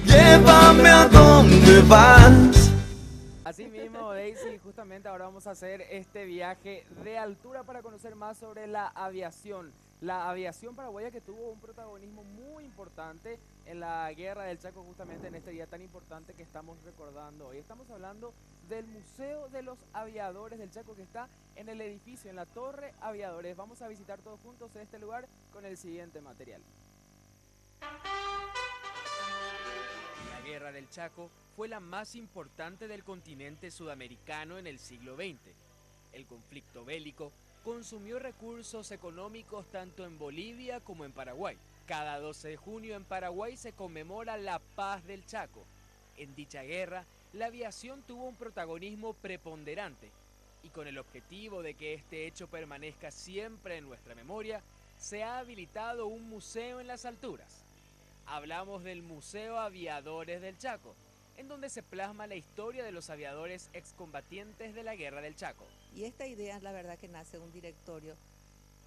Llévame a donde vas. Así mismo, Daisy, justamente ahora vamos a hacer este viaje de altura para conocer más sobre la aviación. La aviación paraguaya que tuvo un protagonismo muy importante en la Guerra del Chaco, justamente en este día tan importante que estamos recordando hoy. Estamos hablando del Museo de los Aviadores del Chaco que está en el edificio, en la Torre Aviadores. Vamos a visitar todos juntos este lugar con el siguiente material. La Guerra del Chaco fue la más importante del continente sudamericano en el siglo XX. El conflicto bélico consumió recursos económicos tanto en Bolivia como en Paraguay. Cada 12 de junio en Paraguay se conmemora la Paz del Chaco. En dicha guerra, la aviación tuvo un protagonismo preponderante y con el objetivo de que este hecho permanezca siempre en nuestra memoria, se ha habilitado un museo en las alturas. Hablamos del Museo Aviadores del Chaco, en donde se plasma la historia de los aviadores excombatientes de la Guerra del Chaco. Y esta idea, la verdad, que nace de un directorio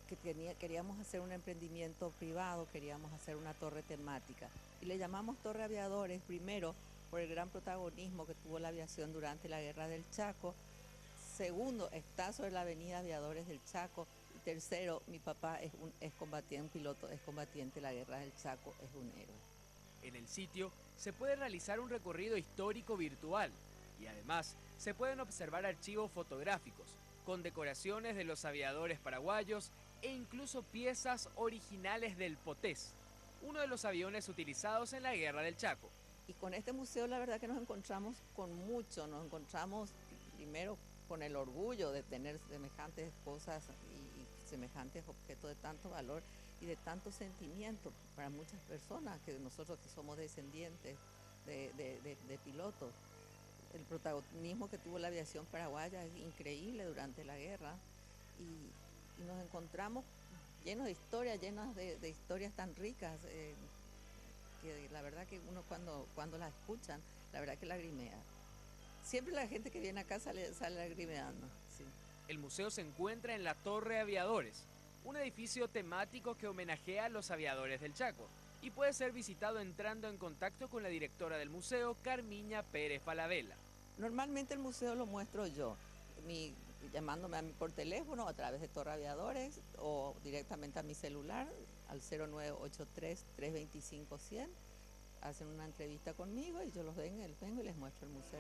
que queríamos hacer un emprendimiento privado, queríamos hacer una torre temática. Y le llamamos Torre Aviadores, primero, por el gran protagonismo que tuvo la aviación durante la Guerra del Chaco. Segundo, está sobre la avenida Aviadores del Chaco. Y tercero, mi papá es un excombatiente, un piloto excombatiente de la Guerra del Chaco, es un héroe. En el sitio se puede realizar un recorrido histórico virtual y además se pueden observar archivos fotográficos con decoraciones de los aviadores paraguayos e incluso piezas originales del Potés, uno de los aviones utilizados en la Guerra del Chaco. Y con este museo la verdad que nos encontramos con mucho, nos encontramos primero con el orgullo de tener semejantes cosas y semejantes objetos de tanto valor y de tanto sentimiento para muchas personas, que nosotros que somos descendientes de pilotos. El protagonismo que tuvo la aviación paraguaya es increíble durante la guerra y nos encontramos llenos de historias, llenas de historias tan ricas, que la verdad que uno cuando las escuchan, la verdad que lagrimea. Siempre la gente que viene acá sale lagrimeando. Sí. El museo se encuentra en la Torre Aviadores, un edificio temático que homenajea a los aviadores del Chaco y puede ser visitado entrando en contacto con la directora del museo, Carmiña Pérez Falabella. Normalmente el museo lo muestro yo, llamándome a mí por teléfono a través de Torre Aviadores o directamente a mi celular al 0983-325-100. Hacen una entrevista conmigo y yo vengo y les muestro el museo.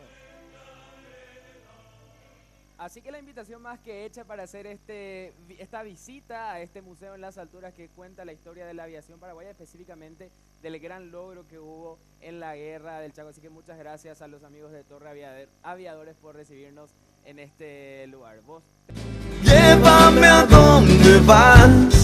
Así que la invitación más que hecha para hacer esta visita a este museo en las alturas que cuenta la historia de la aviación paraguaya, específicamente del gran logro que hubo en la Guerra del Chaco. Así que muchas gracias a los amigos de Torre Aviadores por recibirnos en este lugar. ¿Vos? Llévame a donde vas.